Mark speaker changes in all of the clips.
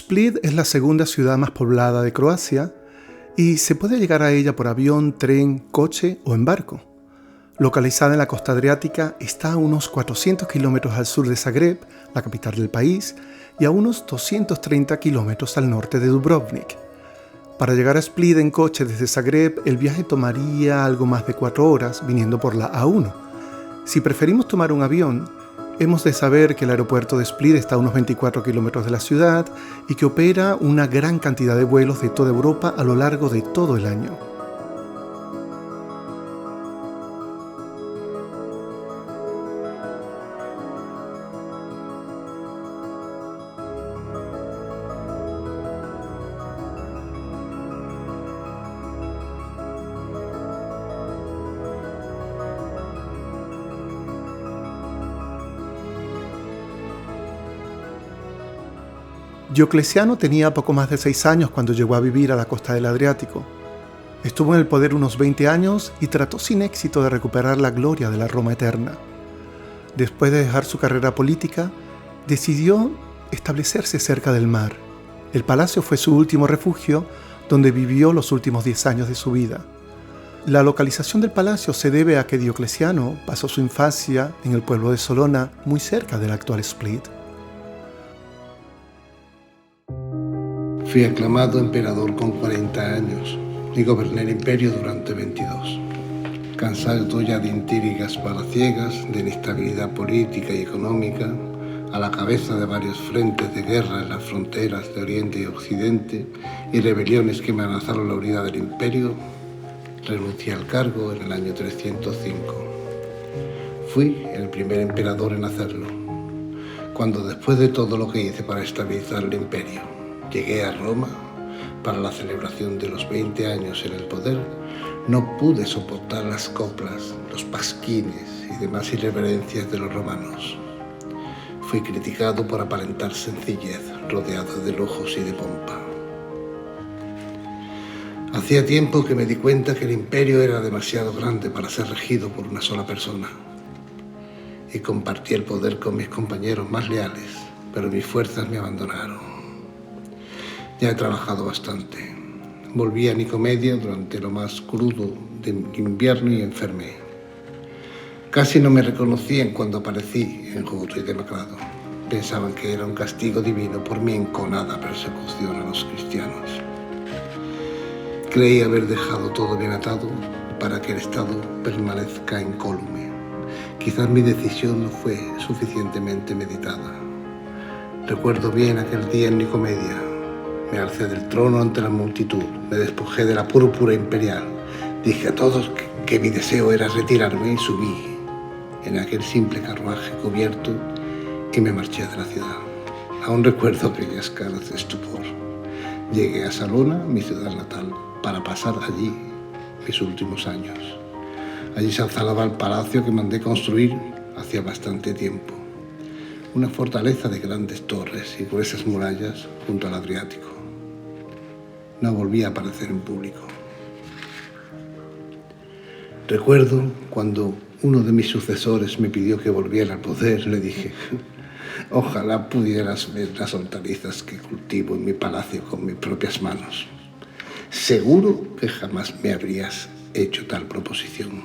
Speaker 1: Split es la segunda ciudad más poblada de Croacia y se puede llegar a ella por avión, tren, coche o en barco. Localizada en la costa adriática, está a unos 400 kilómetros al sur de Zagreb, la capital del país, y a unos 230 kilómetros al norte de Dubrovnik. Para llegar a Split en coche desde Zagreb, el viaje tomaría algo más de 4 horas viniendo por la A1. Si preferimos tomar un avión, hemos de saber que el aeropuerto de Split está a unos 24 kilómetros de la ciudad y que opera una gran cantidad de vuelos de toda Europa a lo largo de todo el año. Diocleciano tenía poco más de 6 años cuando llegó a vivir a la costa del Adriático. Estuvo en el poder unos 20 años y trató sin éxito de recuperar la gloria de la Roma eterna. Después de dejar su carrera política, decidió establecerse cerca del mar. El palacio fue su último refugio, donde vivió los últimos 10 años de su vida. La localización del palacio se debe a que Diocleciano pasó su infancia en el pueblo de Solona, muy cerca del actual Split.
Speaker 2: Fui aclamado emperador con 40 años y goberné el imperio durante 22. Cansado ya de intrigas palaciegas, de inestabilidad política y económica, a la cabeza de varios frentes de guerra en las fronteras de Oriente y Occidente y rebeliones que amenazaron la unidad del imperio, renuncié al cargo en el año 305. Fui el primer emperador en hacerlo, cuando después de todo lo que hice para estabilizar el imperio, llegué a Roma para la celebración de los 20 años en el poder, no pude soportar las coplas, los pasquines y demás irreverencias de los romanos. Fui criticado por aparentar sencillez, rodeado de lujos y de pompa. Hacía tiempo que me di cuenta que el imperio era demasiado grande para ser regido por una sola persona. Y compartí el poder con mis compañeros más leales, pero mis fuerzas me abandonaron. Ya he trabajado bastante. Volví a Nicomedia durante lo más crudo del invierno y enfermé. Casi no me reconocían cuando aparecí enjuto y demacrado. Pensaban que era un castigo divino por mi enconada persecución a los cristianos. Creí haber dejado todo bien atado para que el Estado permanezca incólume. Quizás mi decisión no fue suficientemente meditada. Recuerdo bien aquel día en Nicomedia. Me alcé del trono ante la multitud, me despojé de la púrpura imperial, dije a todos que mi deseo era retirarme y subí en aquel simple carruaje cubierto y me marché de la ciudad. Aún recuerdo aquellas caras de estupor. Llegué a Salona, mi ciudad natal, para pasar allí mis últimos años. Allí se alzaba el palacio que mandé construir hacía bastante tiempo. Una fortaleza de grandes torres y gruesas murallas junto al Adriático. No volví a aparecer en público. Recuerdo cuando uno de mis sucesores me pidió que volviera al poder, le dije, ojalá pudieras ver las hortalizas que cultivo en mi palacio con mis propias manos. Seguro que jamás me habrías hecho tal proposición.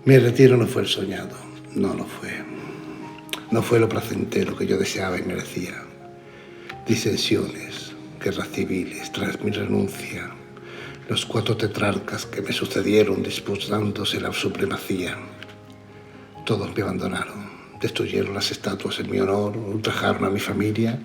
Speaker 2: Mi retiro no fue el soñado, no lo fue. No fue lo placentero que yo deseaba y merecía. Disensiones, guerras civiles, tras mi renuncia, los 4 tetrarcas que me sucedieron disputándose la supremacía. Todos me abandonaron, destruyeron las estatuas en mi honor, ultrajaron a mi familia,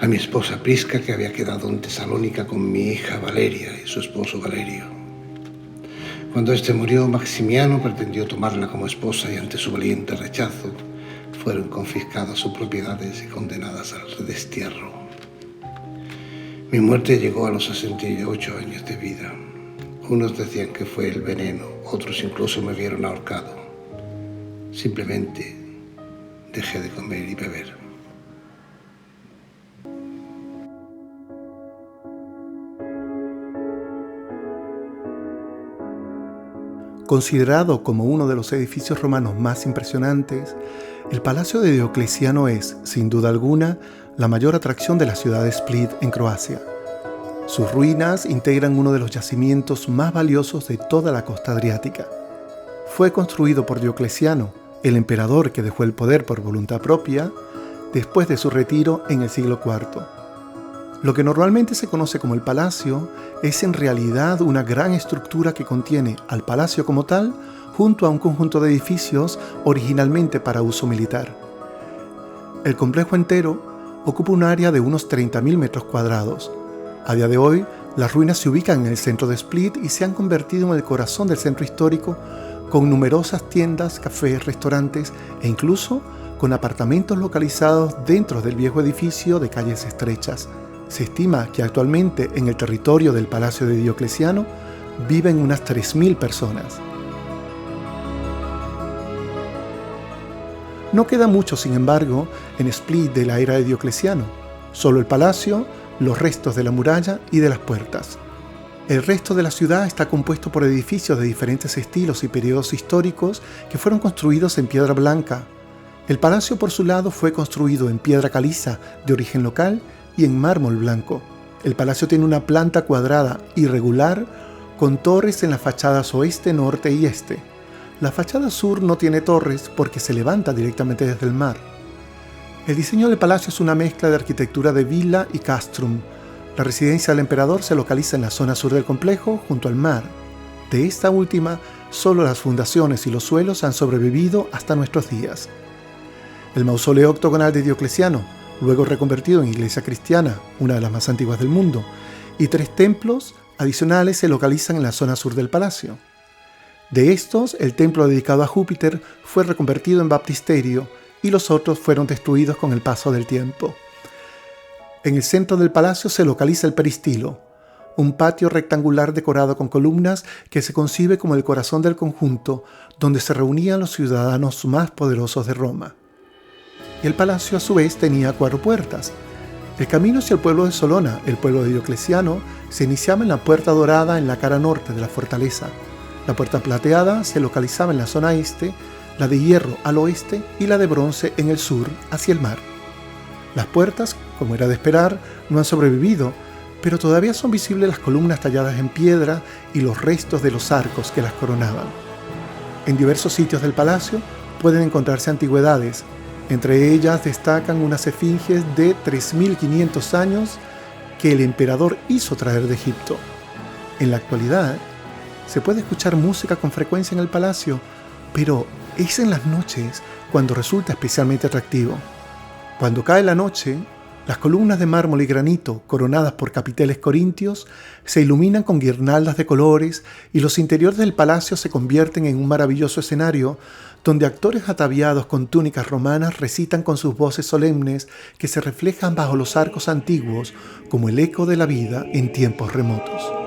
Speaker 2: a mi esposa Prisca, que había quedado en Tesalónica con mi hija Valeria y su esposo Valerio. Cuando este murió, Maximiano pretendió tomarla como esposa y ante su valiente rechazo fueron confiscadas sus propiedades y condenadas al destierro. Mi muerte llegó a los 68 años de vida. Unos decían que fue el veneno, otros incluso me vieron ahorcado. Simplemente dejé de comer y beber.
Speaker 1: Considerado como uno de los edificios romanos más impresionantes, el Palacio de Diocleciano es, sin duda alguna, la mayor atracción de la ciudad de Split en Croacia. Sus ruinas integran uno de los yacimientos más valiosos de toda la costa adriática. Fue construido por Diocleciano, el emperador que dejó el poder por voluntad propia, después de su retiro en el siglo IV. Lo que normalmente se conoce como el palacio es en realidad una gran estructura que contiene al palacio como tal, junto a un conjunto de edificios originalmente para uso militar. El complejo entero ocupa un área de unos 30.000 metros cuadrados. A día de hoy, las ruinas se ubican en el centro de Split y se han convertido en el corazón del centro histórico, con numerosas tiendas, cafés, restaurantes e incluso con apartamentos localizados dentro del viejo edificio de calles estrechas. Se estima que actualmente en el territorio del Palacio de Diocleciano viven unas 3.000 personas. No queda mucho, sin embargo, en Split de la era de Diocleciano. Solo el palacio, los restos de la muralla y de las puertas. El resto de la ciudad está compuesto por edificios de diferentes estilos y periodos históricos que fueron construidos en piedra blanca. El palacio, por su lado, fue construido en piedra caliza de origen local y en mármol blanco. El palacio tiene una planta cuadrada irregular con torres en las fachadas oeste, norte y este. La fachada sur no tiene torres porque se levanta directamente desde el mar. El diseño del palacio es una mezcla de arquitectura de villa y castrum. La residencia del emperador se localiza en la zona sur del complejo, junto al mar. De esta última, solo las fundaciones y los suelos han sobrevivido hasta nuestros días. El mausoleo octogonal de Diocleciano, luego reconvertido en iglesia cristiana, una de las más antiguas del mundo, y 3 templos adicionales se localizan en la zona sur del palacio. De estos, el templo dedicado a Júpiter fue reconvertido en baptisterio y los otros fueron destruidos con el paso del tiempo. En el centro del palacio se localiza el peristilo, un patio rectangular decorado con columnas que se concibe como el corazón del conjunto donde se reunían los ciudadanos más poderosos de Roma. El palacio a su vez tenía 4 puertas. El camino hacia el pueblo de Solona, el pueblo de Diocleciano, se iniciaba en la puerta dorada en la cara norte de la fortaleza. La puerta plateada se localizaba en la zona este, la de hierro al oeste y la de bronce en el sur hacia el mar. Las puertas, como era de esperar, no han sobrevivido, pero todavía son visibles las columnas talladas en piedra y los restos de los arcos que las coronaban. En diversos sitios del palacio pueden encontrarse antigüedades. Entre ellas destacan unas esfinges de 3.500 años que el emperador hizo traer de Egipto. En la actualidad, se puede escuchar música con frecuencia en el palacio, pero es en las noches cuando resulta especialmente atractivo. Cuando cae la noche, las columnas de mármol y granito, coronadas por capiteles corintios, se iluminan con guirnaldas de colores y los interiores del palacio se convierten en un maravilloso escenario donde actores ataviados con túnicas romanas recitan con sus voces solemnes que se reflejan bajo los arcos antiguos como el eco de la vida en tiempos remotos.